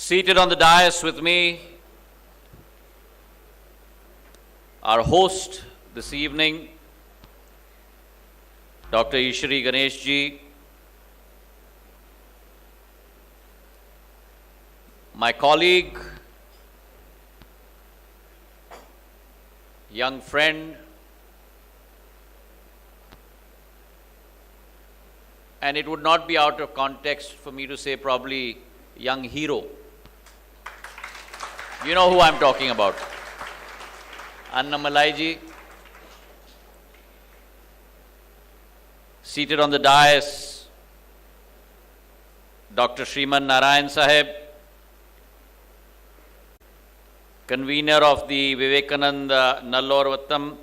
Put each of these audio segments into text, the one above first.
Seated on the dais with me, our host this evening, Dr. Ishri Ganesh ji, my colleague, young friend, and it would not be out of context for me to say probably young hero. You know who I'm talking about. Annamalai ji. Seated on the dais, Dr. Shriman Narayan Sahib, convener of the Vivekananda Nallur Vattam,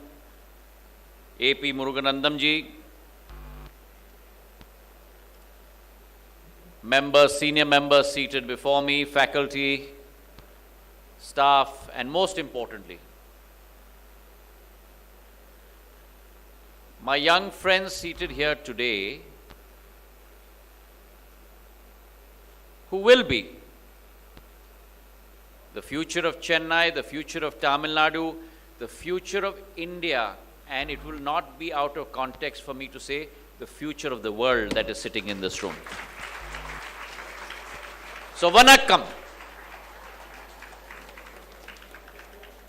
A.P. Muruganandam ji, members, senior members seated before me, faculty, staff, and most importantly, my young friends seated here today who will be the future of Chennai, the future of Tamilnadu, the future of India, and it will not be out of context for me to say the future of the world that is sitting in this room. So, vanakkam.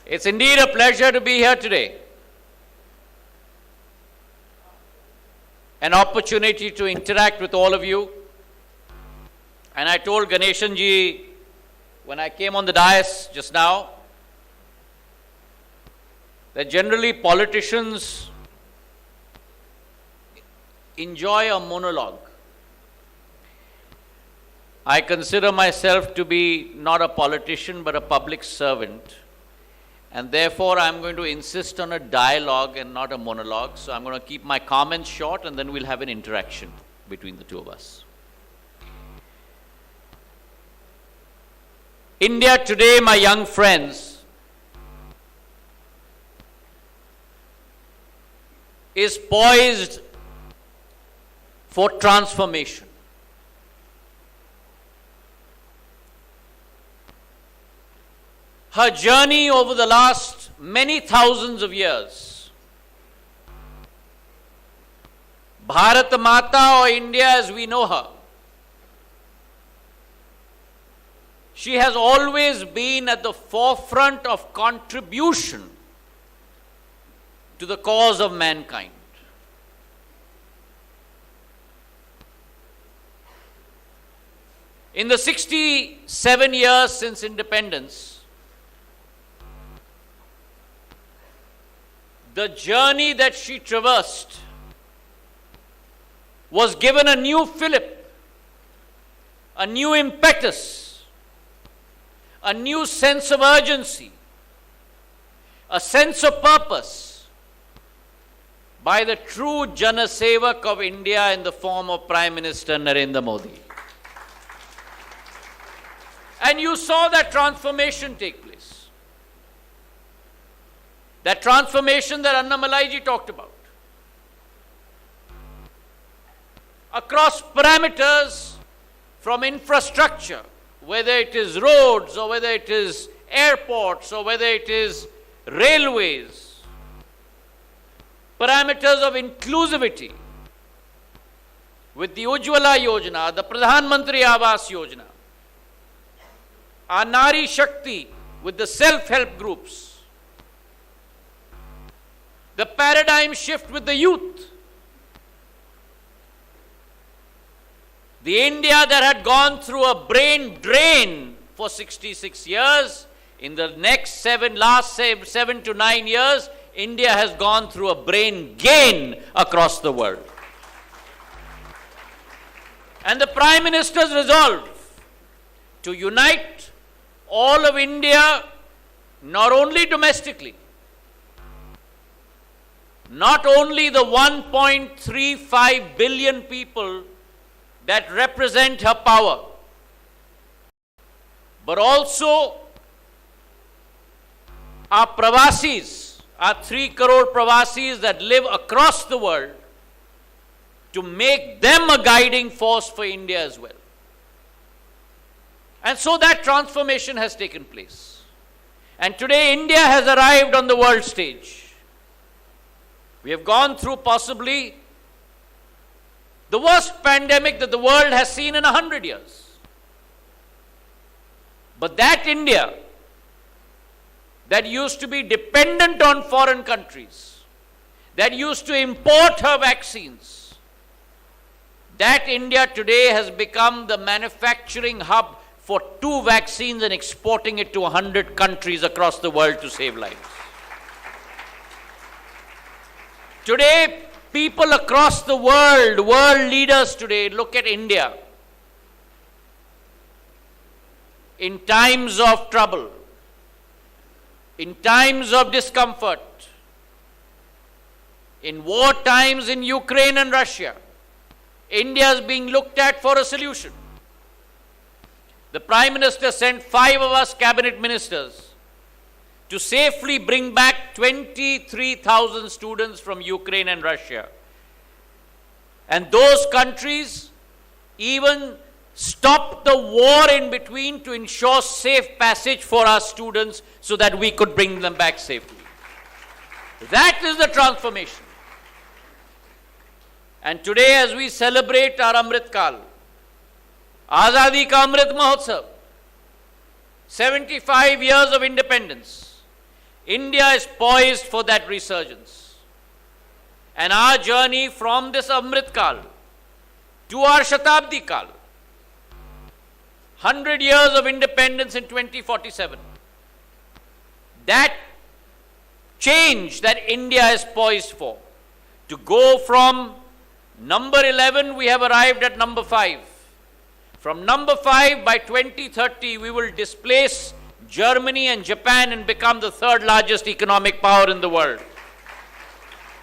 It's indeed a pleasure to be here today. An opportunity to interact with all of you. And I told Ganeshan ji when I came on the dais just now that generally politicians enjoy a monologue. I consider myself to be not a politician but a public servant. And therefore, I'm going to insist on a dialogue and not a monologue. So I'm going to keep my comments short and then we'll have an interaction between the two of us. India today, my young friends, is poised for transformation. Her journey over the last many thousands of years, Bharat Mata or India as we know her, she has always been at the forefront of contribution to the cause of mankind. In the 67 years since independence, the journey that she traversed was given a new fillip, a new impetus, a new sense of urgency, a sense of purpose by the true Janasevak of India in the form of Prime Minister Narendra Modi. And you saw that transformation take place. That transformation that Annamalai ji talked about. Across parameters from infrastructure, whether it is roads or whether it is airports or whether it is railways, parameters of inclusivity with the Ujjwala Yojana, the Pradhan Mantri Awas Yojana, our Nari Shakti with the self-help groups, the paradigm shift with the youth, the India that had gone through a brain drain for 66 years, in the next last 7 to 9 years, India has gone through a brain gain across the world. And the Prime Minister's resolve to unite all of India, not only domestically, not only the 1.35 billion people that represent her power, but also our Pravasis, our 3 crore Pravasis that live across the world, to make them a guiding force for India as well. And so that transformation has taken place. And today India has arrived on the world stage. We have gone through possibly the worst pandemic that the world has seen in 100 years. But that India that used to be dependent on foreign countries, that used to import her vaccines, that India today has become the manufacturing hub for 2 vaccines and exporting it to 100 countries across the world to save lives. Today, people across the world leaders today, look at India in times of trouble, in times of discomfort, in war times in Ukraine and Russia. India is being looked at for a solution. The Prime Minister sent 5 of us cabinet ministers to safely bring back 23,000 students from Ukraine and Russia. And those countries even stopped the war in between to ensure safe passage for our students so that we could bring them back safely. That is the transformation. And today, as we celebrate our Amrit Kal, Azadi Ka Amrit Mahotsav, 75 years of independence, India is poised for that resurgence. And our journey from this Amrit Kal to our Shatabdi Kal, 100 years of independence in 2047, that change that India is poised for, to go from number 11, we have arrived at number 5. From number 5, by 2030, we will displace Germany and Japan and become the 3rd largest economic power in the world.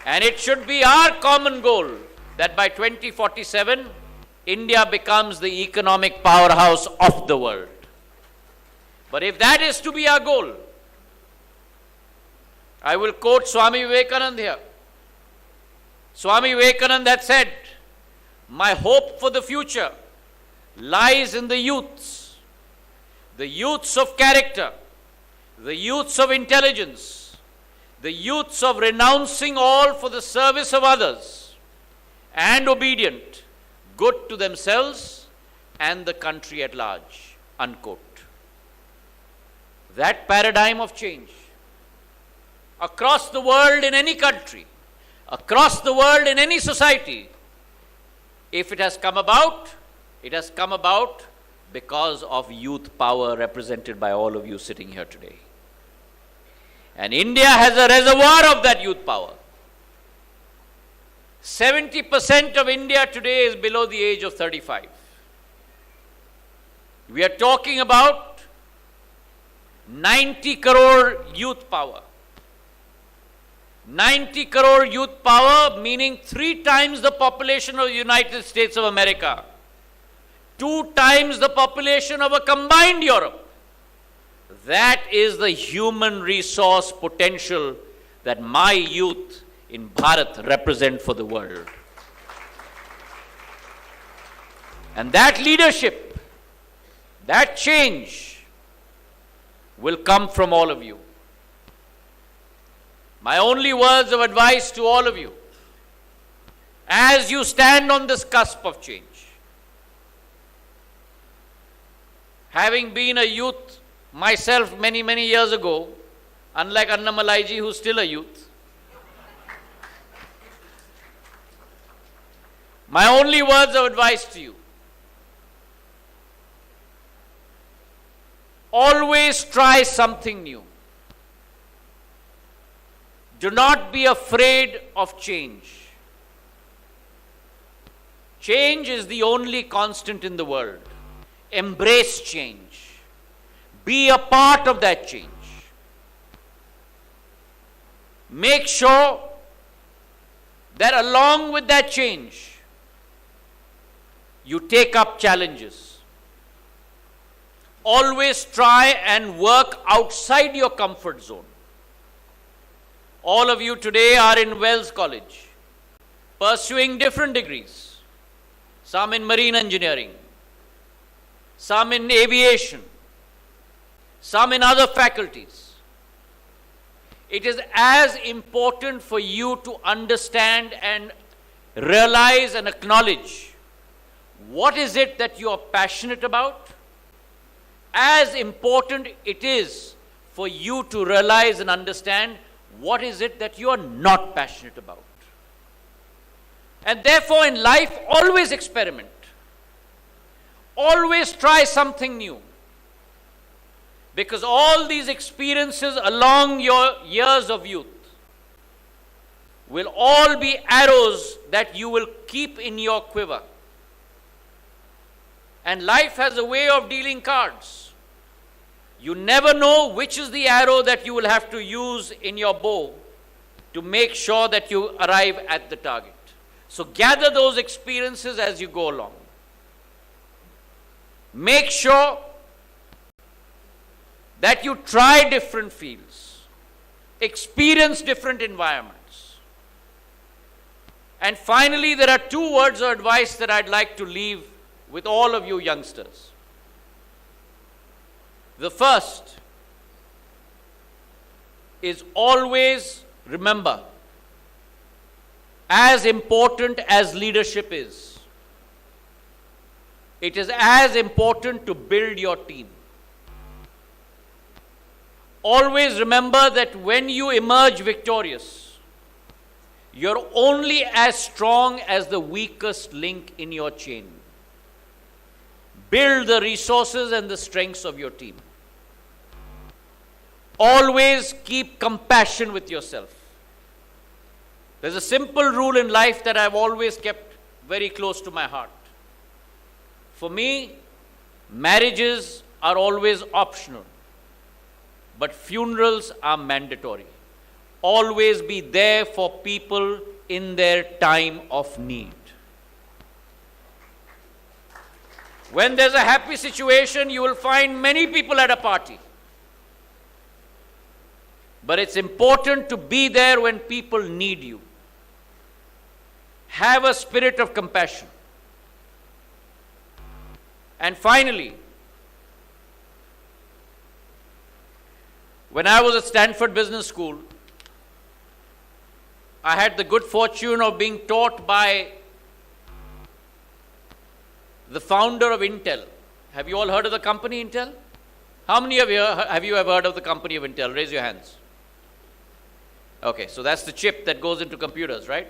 And it should be our common goal that by 2047, India becomes the economic powerhouse of the world. But if that is to be our goal, I will quote Swami Vivekananda here. Swami Vivekananda had said, "My hope for the future lies in the youths of character, the youths of intelligence, the youths of renouncing all for the service of others and obedient, good to themselves and the country at large." Unquote. That paradigm of change across the world in any country, across the world in any society, if it has come about because of youth power represented by all of you sitting here today. And India has a reservoir of that youth power. 70% of India today is below the age of 35. We are talking about 90 crore youth power. 90 crore youth power, meaning 3 times the population of the United States of America, 2 times the population of a combined Europe. That is the human resource potential that my youth in Bharat represent for the world. And that leadership, that change will come from all of you. My only words of advice to all of you, as you stand on this cusp of change, having been a youth myself many, many years ago, unlike Annamalai ji, who's still a youth, my only words of advice to you, always try something new. Do not be afraid of change. Change is the only constant in the world. Embrace change. Be a part of that change. Make sure that along with that change, you take up challenges. Always try and work outside your comfort zone. All of you today are in Wells College, pursuing different degrees. Some in marine engineering, some in aviation, some in other faculties. It is as important for you to understand and realize and acknowledge what is it that you are passionate about, as important it is for you to realize and understand what is it that you are not passionate about. And therefore in life, always experiment. Always try something new. Because all these experiences along your years of youth will all be arrows that you will keep in your quiver. And life has a way of dealing cards. You never know which is the arrow that you will have to use in your bow to make sure that you arrive at the target. So gather those experiences as you go along. Make sure that you try different fields, experience different environments. And finally, there are 2 words of advice that I'd like to leave with all of you youngsters. The first is always remember, as important as leadership is, it is as important to build your team. Always remember that when you emerge victorious, you're only as strong as the weakest link in your chain. Build the resources and the strengths of your team. Always keep compassion with yourself. There's a simple rule in life that I've always kept very close to my heart. For me, marriages are always optional, but funerals are mandatory. Always be there for people in their time of need. When there's a happy situation, you will find many people at a party. But it's important to be there when people need you. Have a spirit of compassion. And finally, when I was at Stanford Business School, I had the good fortune of being taught by the founder of Intel. Have you all heard of the company Intel? How many of you have you ever heard of the company of Intel? Raise your hands. Okay, so that's the chip that goes into computers, right?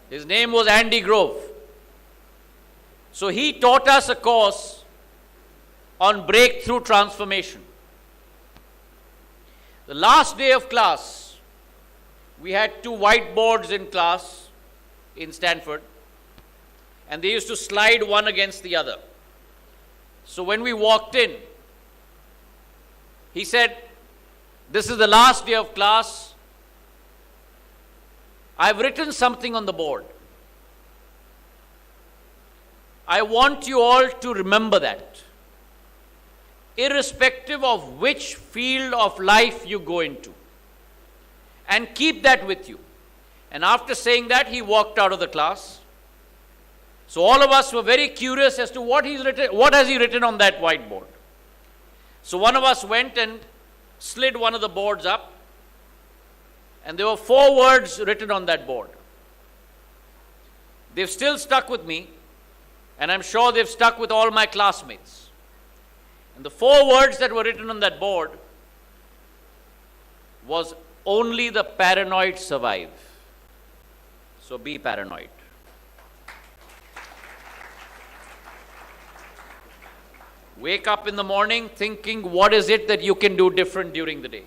His name was Andy Grove. So he taught us a course on breakthrough transformation. The last day of class, we had 2 whiteboards in class in Stanford, and they used to slide one against the other. So when we walked in, he said, "This is the last day of class. I've written something on the board. I want you all to remember that, irrespective of which field of life you go into, and keep that with you." And after saying that, he walked out of the class. So all of us were very curious as to what has he written on that whiteboard. So one of us went and slid one of the boards up, and there were 4 words written on that board. They've still stuck with me, and I'm sure they've stuck with all my classmates. And the 4 words that were written on that board was, "Only the paranoid survive." So be paranoid. Wake up in the morning thinking, what is it that you can do different during the day?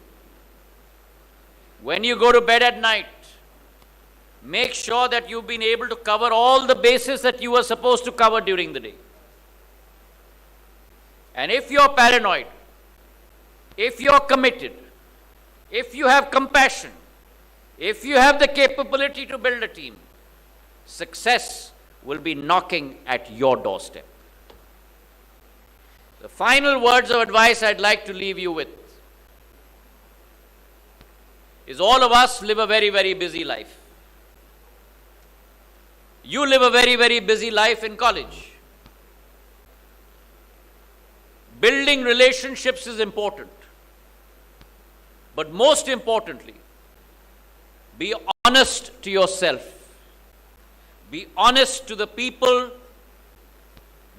When you go to bed at night, make sure that you've been able to cover all the bases that you were supposed to cover during the day. And if you're paranoid, if you're committed, if you have compassion, if you have the capability to build a team, success will be knocking at your doorstep. The final words of advice I'd like to leave you with is, all of us live a very, very busy life. You live a very, very busy life in college. Building relationships is important. But most importantly, be honest to yourself. Be honest to the people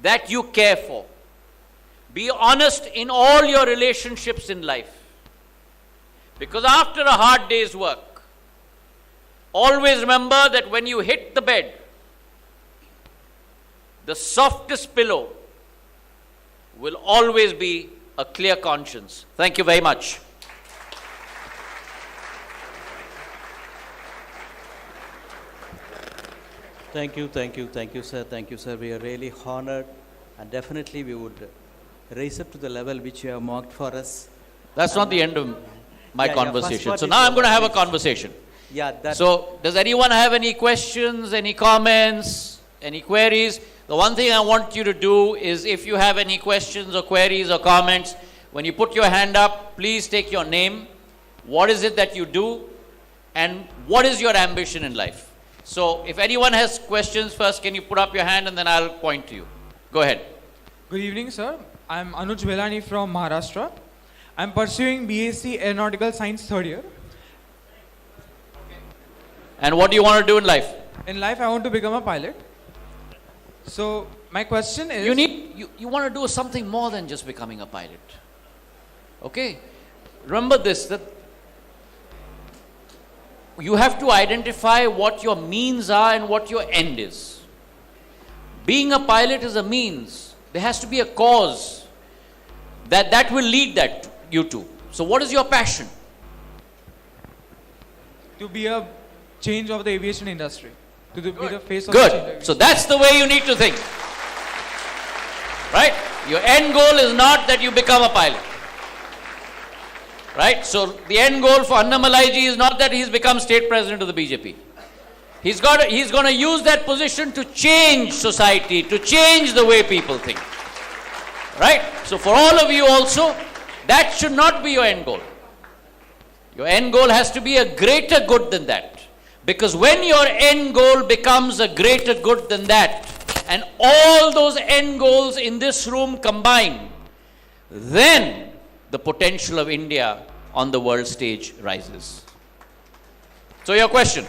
that you care for. Be honest in all your relationships in life. Because after a hard day's work, always remember that when you hit the bed, the softest pillow will always be a clear conscience. Thank you very much. Thank you, sir. Thank you, sir. We are really honored, and definitely we would raise up to the level which you have marked for us. That's not the end of my conversation. So now I'm going to have a conversation. Yeah. So does anyone have any questions, any comments, any queries? The one thing I want you to do is, if you have any questions or queries or comments, when you put your hand up, please take your name. What is it that you do? And what is your ambition in life? So if anyone has questions, first can you put up your hand and then I'll point to you. Go ahead. Good evening, sir. I'm Anuj Velani from Maharashtra. I'm pursuing BSc Aeronautical Science third year. And what do you want to do in life? In life, I want to become a pilot. So my question is... You want to do something more than just becoming a pilot. Okay? Remember this, that you have to identify what your means are and what your end is. Being a pilot is a means. There has to be a cause that will lead you to. So what is your passion? To be a change of the aviation industry. To be the face of the change. Good. So that's the way you need to think. Right? Your end goal is not that you become a pilot. Right? So the end goal for Annamalai ji is not that he's become state president of the BJP. He's going to use that position to change society, to change the way people think. Right? So for all of you also, that should not be your end goal. Your end goal has to be a greater good than that. Because when your end goal becomes a greater good than that, and all those end goals in this room combine, then the potential of India on the world stage rises. So your question.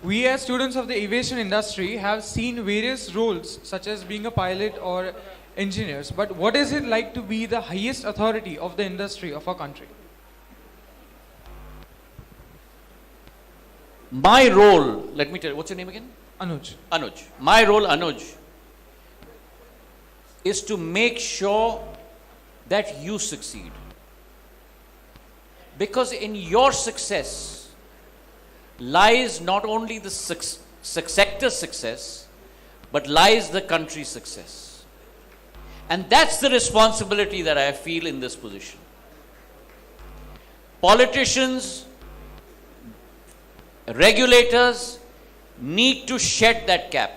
We as students of the aviation industry have seen various roles, such as being a pilot or engineers. But what is it like to be the highest authority of the industry of our country? My role, let me tell you, what's your name again? Anuj. Anuj. My role, Anuj, is to make sure that you succeed. Because in your success lies not only the sector's success, but lies the country's success. And that's the responsibility that I feel in this position. Politicians, regulators need to shed that cap.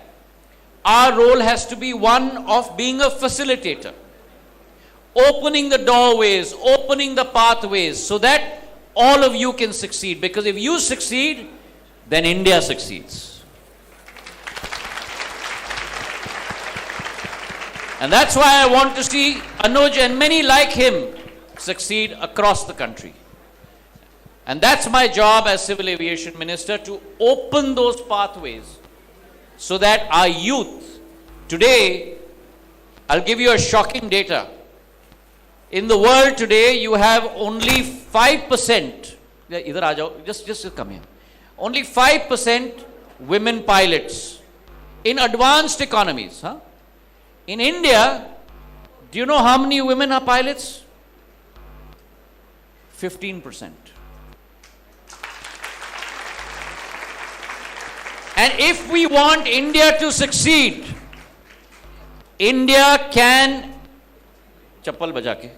Our role has to be one of being a facilitator. Opening the doorways, opening the pathways so that all of you can succeed. Because if you succeed, then India succeeds. And that's why I want to see Anuj and many like him succeed across the country. And that's my job as Civil Aviation Minister, to open those pathways so that our youth, today, I'll give you a shocking data. In the world today, you have only 5%, just come here. Only 5% women pilots in advanced economies. Huh? In India, do you know how many women are pilots? 15%. And if we want India to succeed, India can chappal baja ke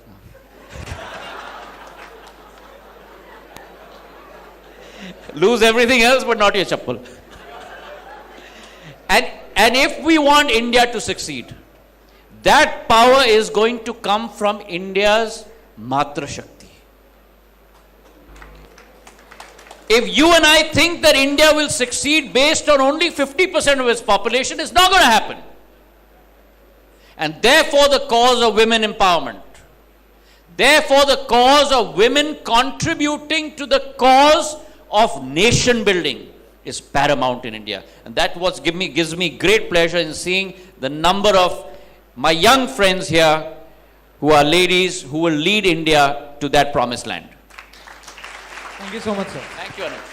lose everything else but not your chappal. And if we want India to succeed, that power is going to come from India's Matra Shakti. If you and I think that India will succeed based on only 50% of its population, it's not going to happen. And therefore the cause of women empowerment, therefore the cause of women contributing to the cause of nation building is paramount in India. And that what gives me great pleasure in seeing the number of my young friends here who are ladies who will lead India to that promised land. Thank you so much, sir. Thank you, Anand.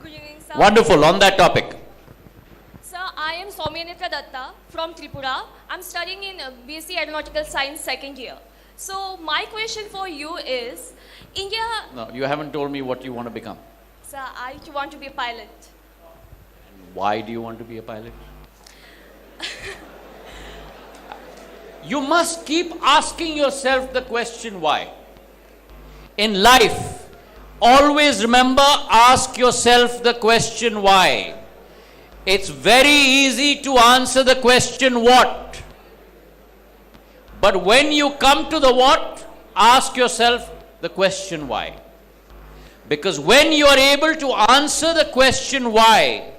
Good evening, sir. Wonderful. On that topic. Sir, I am Soumyanitra Datta from Tripura. I'm studying in BSc Aeronautical Science second year. So my question for you is, India... No, you haven't told me what you want to become. Sir, I want to be a pilot. Why do you want to be a pilot? You must keep asking yourself the question why. In life, always remember, ask yourself the question why. It's very easy to answer the question what. But when you come to the what, ask yourself the question why. Because when you are able to answer the question why,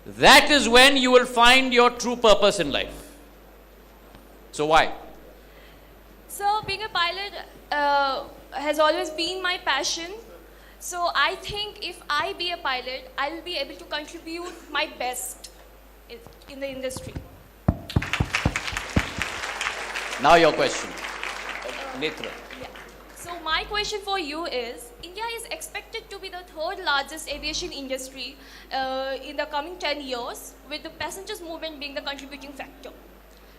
that is when you will find your true purpose in life. So why? So being a pilot has always been my passion. So I think if I be a pilot, I will be able to contribute my best in the industry. Now your question. Netra. Yeah. So my question for you is, India is expected to be the third largest aviation industry in the coming 10 years, with the passengers movement being the contributing factor.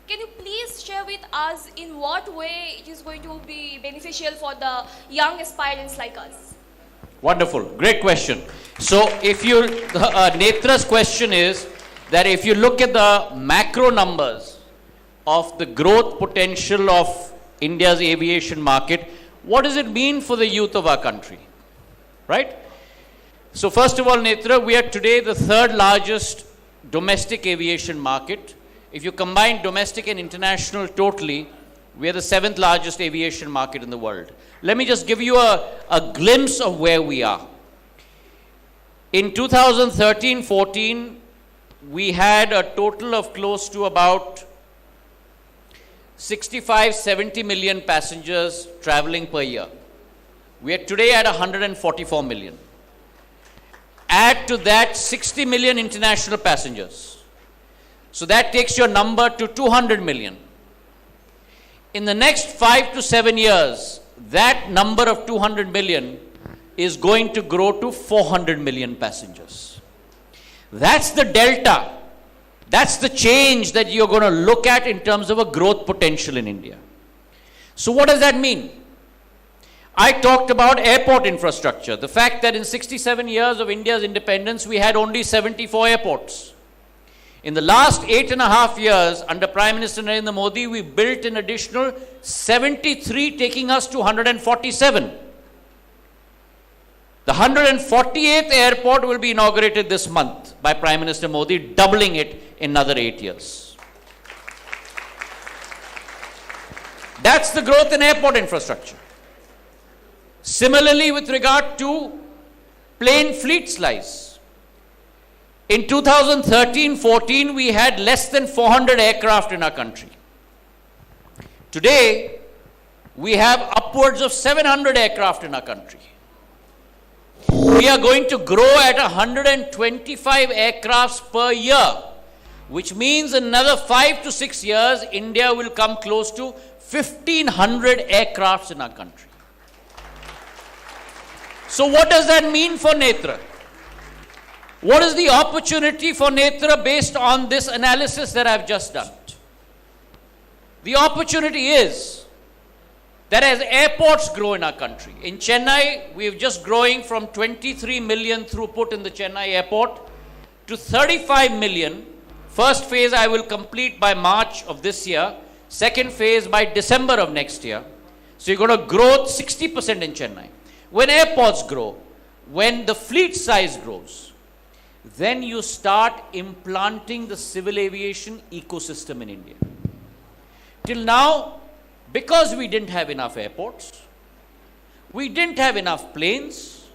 Can you please share with us in what way it is going to be beneficial for the young aspirants like us? Wonderful. Great question. So if you, Netra's question is that if you look at the macro numbers of the growth potential of India's aviation market, what does it mean for the youth of our country? Right? So first of all, Netra, we are today the third largest domestic aviation market. If you combine domestic and international totally, we are the seventh largest aviation market in the world. Let me just give you a glimpse of where we are. In 2013-14, we had a total of close to about 65-70 million passengers traveling per year. We are today at 144 million. Add to that 60 million international passengers. So that takes your number to 200 million. In the next 5 to 7 years, that number of 200 million is going to grow to 400 million passengers. That's the delta. That's the change that you're going to look at in terms of a growth potential in India. So what does that mean? I talked about airport infrastructure. The fact that in 67 years of India's independence, we had only 74 airports. In the last 8.5 years, under Prime Minister Narendra Modi, we built an additional 73, taking us to 147. The 148th airport will be inaugurated this month by Prime Minister Modi, doubling it in another 8 years. That's the growth in airport infrastructure. Similarly, with regard to plane fleet size, in 2013-14, we had less than 400 aircraft in our country. Today, we have upwards of 700 aircraft in our country. We are going to grow at 125 aircrafts per year, which means in another 5 to 6 years, India will come close to 1,500 aircrafts in our country. So what does that mean for Netra? What is the opportunity for Netra based on this analysis that I've just done? The opportunity is that as airports grow in our country, in Chennai, we're just growing from 23 million throughput in the Chennai airport to 35 million. First phase I will complete by March of this year, second phase by December of next year. So you're going to grow 60% in Chennai. When airports grow, when the fleet size grows, then you start implanting the civil aviation ecosystem in India. Till now, because we didn't have enough airports, we didn't have enough planes,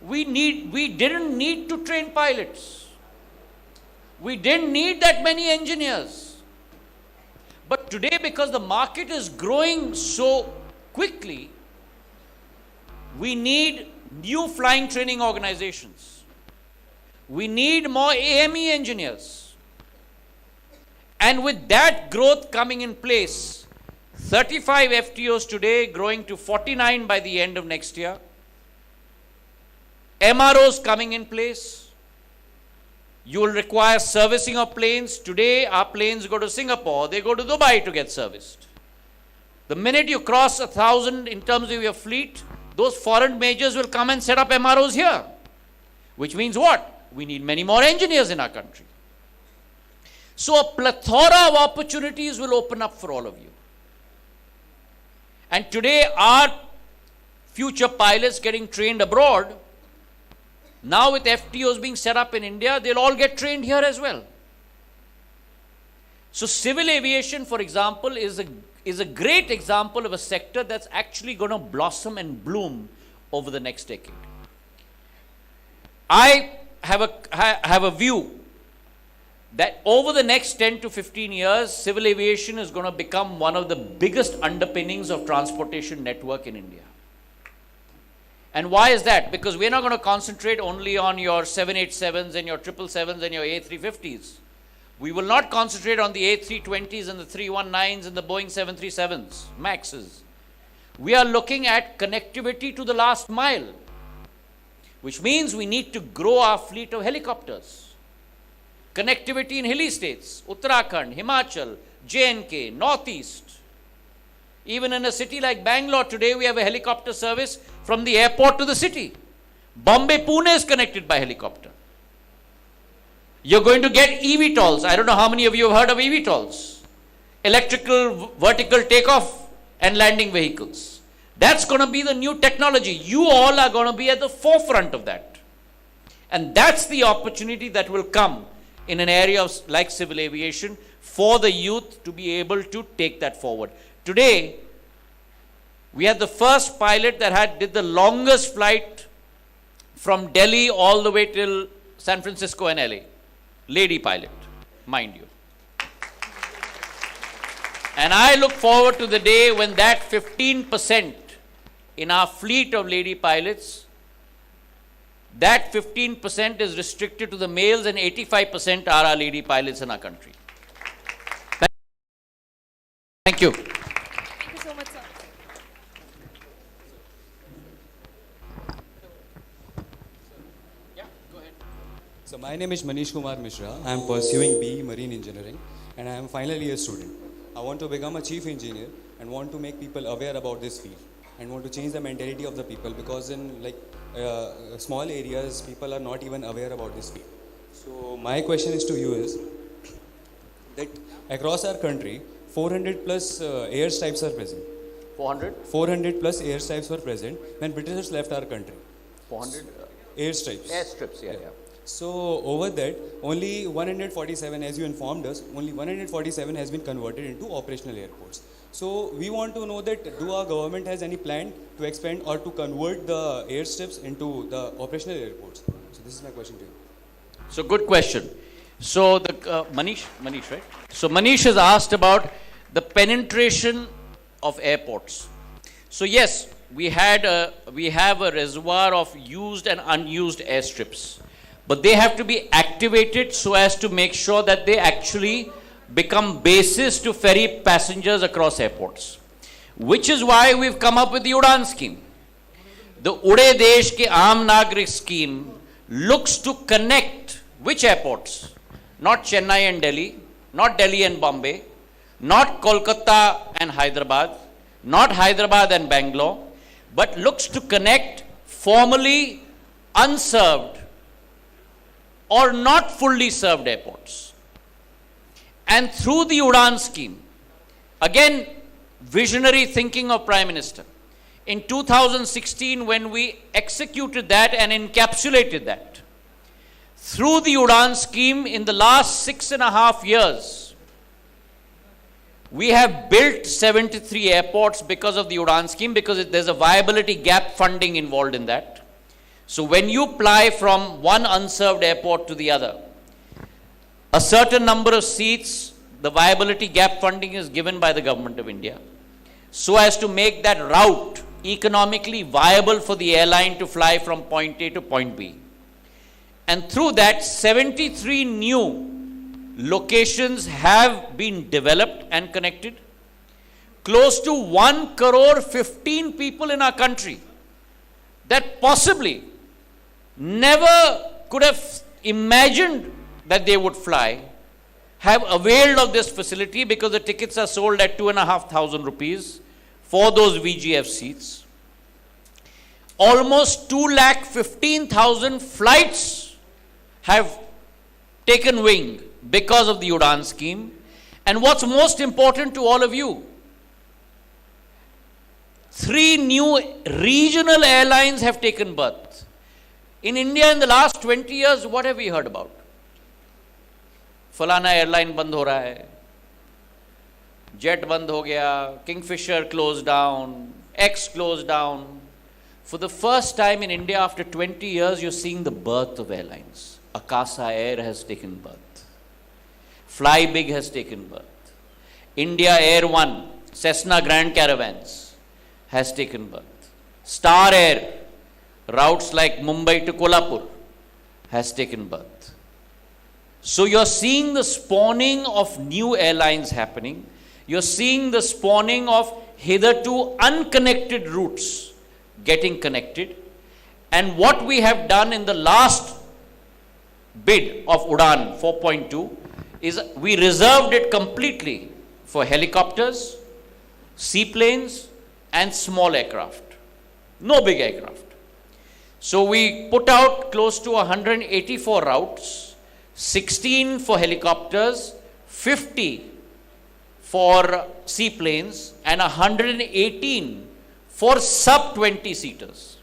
we didn't need to train pilots. We didn't need that many engineers. But today, because the market is growing so quickly, we need new flying training organizations. We need more AME engineers. And with that growth coming in place, 35 FTOs today growing to 49 by the end of next year, MROs coming in place, you will require servicing of planes. Today, our planes go to Singapore, they go to Dubai to get serviced. The minute you cross 1,000 in terms of your fleet, those foreign majors will come and set up MROs here. Which means what? We need many more engineers in our country. So a plethora of opportunities will open up for all of you. And today, our future pilots getting trained abroad, now with FTOs being set up in India, they'll all get trained here as well. So civil aviation, for example, is a great example of a sector that's actually going to blossom and bloom over the next decade. I have a view that over the next 10 to 15 years, civil aviation is going to become one of the biggest underpinnings of transportation network in India. And why is that? Because we're not going to concentrate only on your 787s and your 777s and your A350s. We will not concentrate on the A320s and the 319s and the Boeing 737s, Maxes. We are looking at connectivity to the last mile, which means we need to grow our fleet of helicopters. Connectivity in hilly states, Uttarakhand, Himachal, J&K, Northeast. Even in a city like Bangalore today, we have a helicopter service from the airport to the city. Bombay, Pune is connected by helicopter. You're going to get eVTOLs. I don't know how many of you have heard of eVTOLs. Electrical vertical takeoff and landing vehicles. That's going to be the new technology. You all are going to be at the forefront of that. And that's the opportunity that will come in an area like civil aviation for the youth to be able to take that forward. Today, we had the first pilot that did the longest flight from Delhi all the way till San Francisco and LA. Lady pilot, mind you. And I look forward to the day when that 15% in our fleet of lady pilots, that 15% is restricted to the males and 85% are our lady pilots in our country. Thank you. Thank you so much, sir. So my name is Manish Kumar Mishra. I am pursuing BE Marine Engineering and I am final year student. I want to become a chief engineer and want to make people aware about this field and want to change the mentality of the people, because in small areas people are not even aware about this field. So my question is to you is that across our country 400 plus airstrikes are present. 400? 400 plus airstrikes were present when Britishers left our country. 400? Airstrips. Airstrips, yeah. So over that, only 147, as you informed us, only 147 has been converted into operational airports. So we want to know that do our government has any plan to expand or to convert the airstrips into the operational airports? So this is my question to you. So good question. So the Manish, right? So Manish has asked about the penetration of airports. So yes, we have a reservoir of used and unused airstrips, but they have to be activated so as to make sure that they actually become bases to ferry passengers across airports, which is why we've come up with the Udan scheme. The Ude Desh Ke Aam Nagrik scheme looks to connect which airports? Not Chennai and Delhi, not Delhi and Bombay, not Kolkata and Hyderabad, not Hyderabad and Bangalore, but looks to connect formerly unserved or not fully served airports. And through the Udan scheme, again, visionary thinking of Prime Minister, in 2016 when we executed that and encapsulated that, through the Udan scheme in the last 6.5 years, we have built 73 airports because of the Udan scheme, because there's a viability gap funding involved in that. So when you fly from one unserved airport to the other, a certain number of seats, the viability gap funding is given by the government of India, so as to make that route economically viable for the airline to fly from point A to point B. And through that, 73 new locations have been developed and connected. Close to 1 crore 15 people in our country that possibly never could have imagined that they would fly have availed of this facility, because the tickets are sold at 2,500 rupees for those VGF seats. Almost 2,15,000 flights have taken wing because of the Udan scheme. And what's most important to all of you, 3 new regional airlines have taken birth. In India, in the last 20 years, what have we heard about? फलाना airline बंद हो रहा है, jet बंद हो गया, Kingfisher close down, x close down. For the first time in India after 20 years, you're seeing the birth of airlines. Akasa Air has taken birth. Fly Big has taken birth. India Air One, Cessna Grand Caravans has taken birth. Star Air, routes like Mumbai to Kolhapur, has taken birth. So you're seeing the spawning of new airlines happening. You're seeing the spawning of hitherto unconnected routes getting connected. And what we have done in the last bid of Udan 4.2 is we reserved it completely for helicopters, seaplanes, and small aircraft. No big aircraft. So we put out close to 184 routes, 16 for helicopters, 50 for seaplanes, and 118 for sub-20 seaters.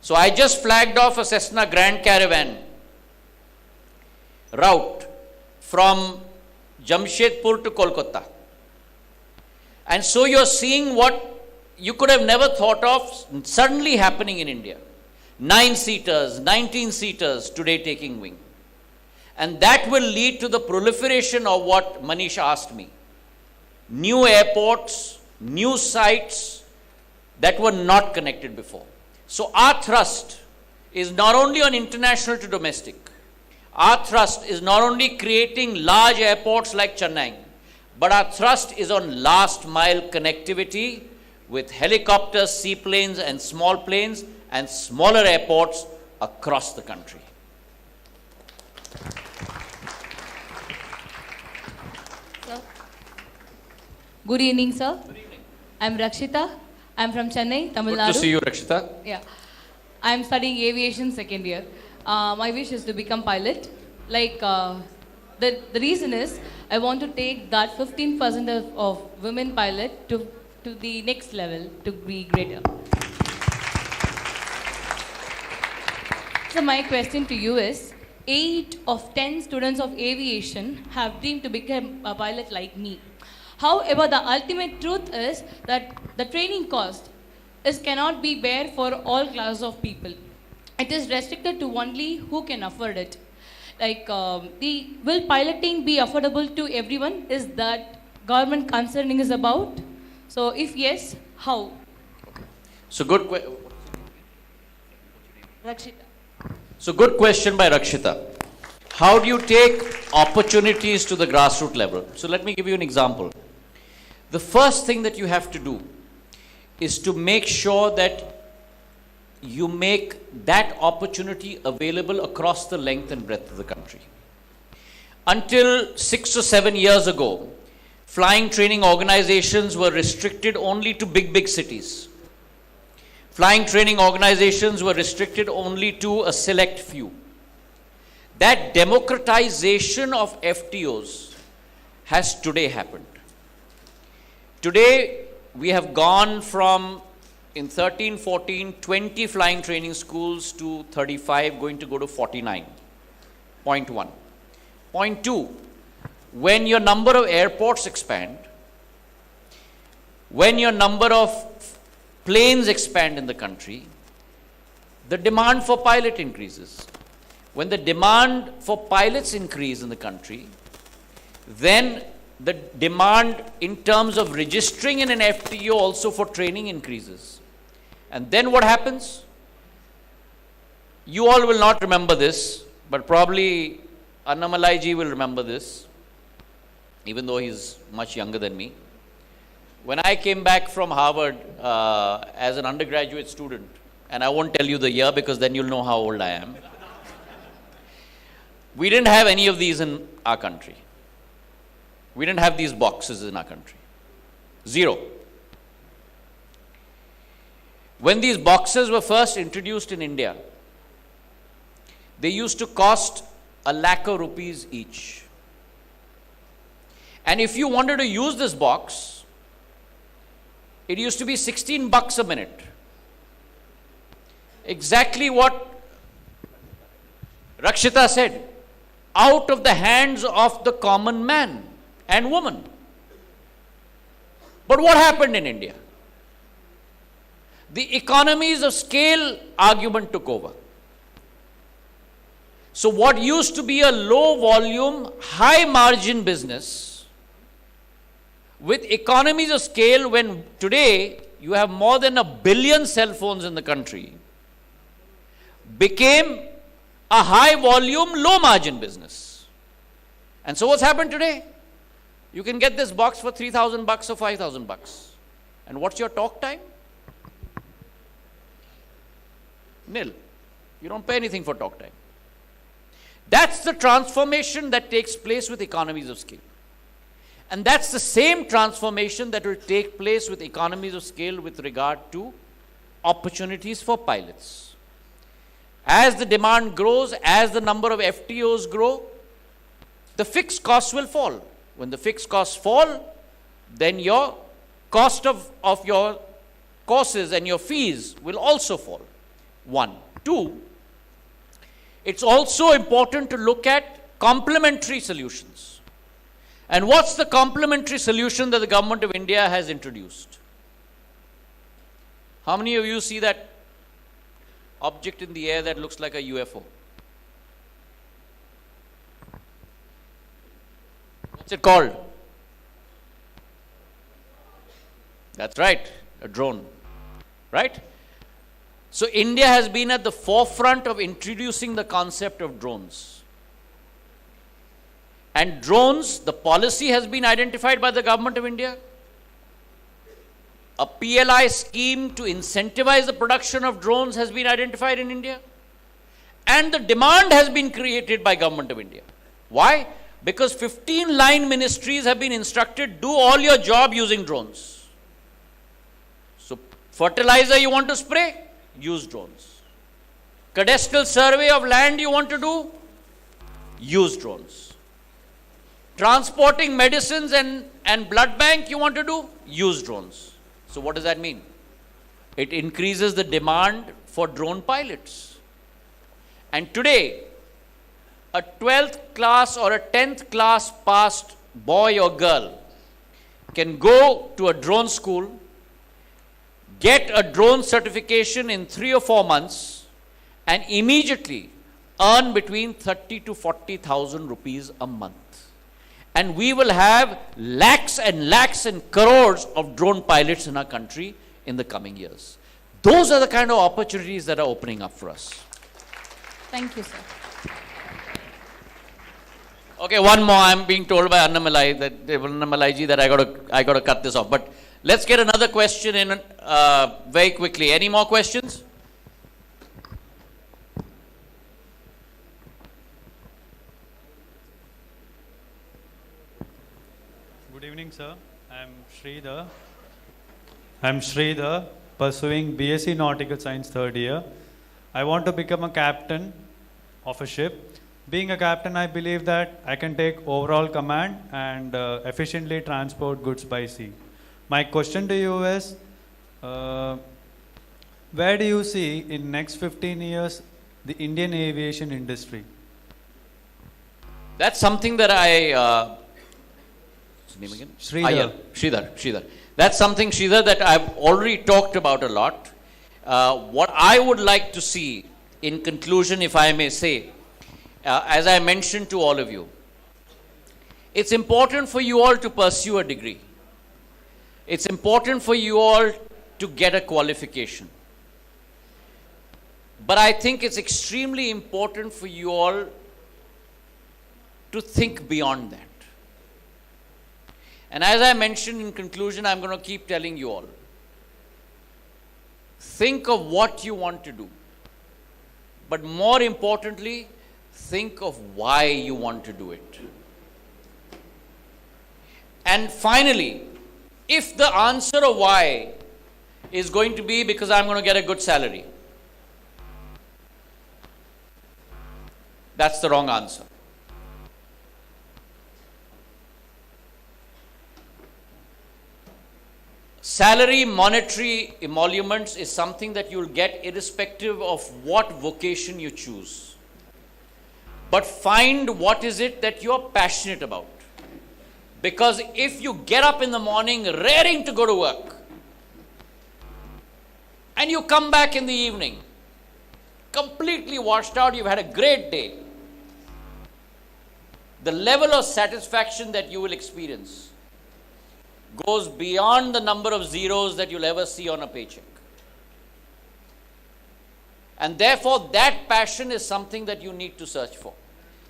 So I just flagged off a Cessna Grand Caravan route from Jamshedpur to Kolkata. And so you're seeing what you could have never thought of suddenly happening in India. 9-seaters, 19-seaters today taking wing. And that will lead to the proliferation of what Manish asked me. New airports, new sites that were not connected before. So our thrust is not only on international to domestic. Our thrust is not only creating large airports like Chennai, but our thrust is on last mile connectivity with helicopters, seaplanes, and small planes and smaller airports across the country. Good evening, sir. Good evening. I'm Rakshita. I'm from Chennai, Tamilnadu. Good to see you, Rakshita. Yeah. I'm studying aviation second year. My wish is to become pilot. The reason is I want to take that 15% of women pilot to the next level, to be greater. So my question to you is, 8 of 10 students of aviation have dreamed to become a pilot like me. However, the ultimate truth is that the training cost cannot be bare for all classes of people. It is restricted to only who can afford it. Will piloting be affordable to everyone? Is that government concerning is about? So if yes, how? So good Rakshita. So good question by Rakshita. How do you take opportunities to the grassroots level? So let me give you an example. The first thing that you have to do is to make sure that you make that opportunity available across the length and breadth of the country. Until 6 or 7 years ago, flying training organizations were restricted only to big cities. Flying training organizations were restricted only to a select few. That democratization of FTOs has today happened. Today, we have gone from, in 13, 14, 20 flying training schools to 35, going to go to 49. Point 1. Point 2, when your number of airports expand, when your number of planes expand in the country, the demand for pilot increases. When the demand for pilots increase in the country, then the demand in terms of registering in an FTO also for training increases. And then what happens? You all will not remember this, but probably Annamalai ji will remember this, even though he's much younger than me. When I came back from Harvard as an undergraduate student, and I won't tell you the year because then you'll know how old I am, we didn't have any of these in our country. We didn't have these boxes in our country. Zero. When these boxes were first introduced in India, they used to cost 1 lakh of rupees each. And if you wanted to use this box, it used to be 16 bucks a minute. Exactly what Rakshita said. Out of the hands of the common man and woman. But what happened in India? The economies of scale argument took over. So what used to be a low volume, high margin business, with economies of scale, when today you have more than 1 billion cell phones in the country, became a high volume, low margin business. And so what's happened today? You can get this box for 3,000 bucks or 5,000 bucks. And what's your talk time? Nil. You don't pay anything for talk time. That's the transformation that takes place with economies of scale. And that's the same transformation that will take place with economies of scale with regard to opportunities for pilots. As the demand grows, as the number of FTOs grow, the fixed costs will fall. When the fixed costs fall, then your cost of your courses and your fees will also fall. 1. 2, it's also important to look at complementary solutions. And what's the complementary solution that the government of India has introduced? How many of you see that object in the air that looks like a UFO? What's it called? That's right, a drone, right? So India has been at the forefront of introducing the concept of drones. And drones, the policy has been identified by the government of India. A PLI scheme to incentivize the production of drones has been identified in India. And the demand has been created by government of India. Why? Because 15 line ministries have been instructed, do all your job using drones. So fertilizer you want to spray? Use drones. Cadastral survey of land you want to do? Use drones. Transporting medicines and blood bank you want to do? Use drones. So what does that mean? It increases the demand for drone pilots. And today, a 12th class or a 10th class passed boy or girl can go to a drone school, get a drone certification in 3 or 4 months, and immediately earn between 30 to 40,000 rupees a month. And we will have lakhs and crores of drone pilots in our country in the coming years. Those are the kind of opportunities that are opening up for us. Thank you, sir. Okay, one more. I'm being told by Annamalai ji that I got to cut this off. But let's get another question in very quickly. Any more questions? Good evening, sir. I'm Sridhar, pursuing BSc Nautical Science 3rd year. I want to become a captain of a ship. Being a captain, I believe that I can take overall command and efficiently transport goods by sea. My question to you is, where do you see in next 15 years the Indian aviation industry? That's something that what's his name again? Sridhar. Sridhar. That's something, Sridhar, that I've already talked about a lot. What I would like to see, in conclusion, if I may say, as I mentioned to all of you, it's important for you all to pursue a degree. It's important for you all to get a qualification. But I think it's extremely important for you all to think beyond that. And as I mentioned in conclusion, I'm going to keep telling you all. Think of what you want to do. But more importantly, think of why you want to do it. And finally, if the answer of why is going to be because I'm going to get a good salary, that's the wrong answer. Salary, monetary emoluments is something that you'll get irrespective of what vocation you choose. But find what is it that you're passionate about. Because if you get up in the morning raring to go to work, and you come back in the evening, completely washed out, you've had a great day, the level of satisfaction that you will experience goes beyond the number of zeros that you'll ever see on a paycheck. And therefore, that passion is something that you need to search for.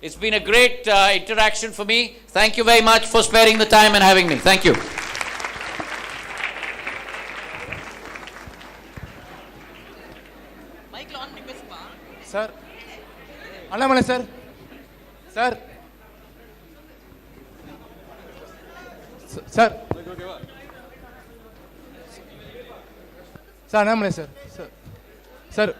It's been a great interaction for me. Thank you very much for sparing the time and having me. Thank you. Sir. Annamalai, sir. Sir. Sir. Sir, Annamalai, sir. Sir. Sir.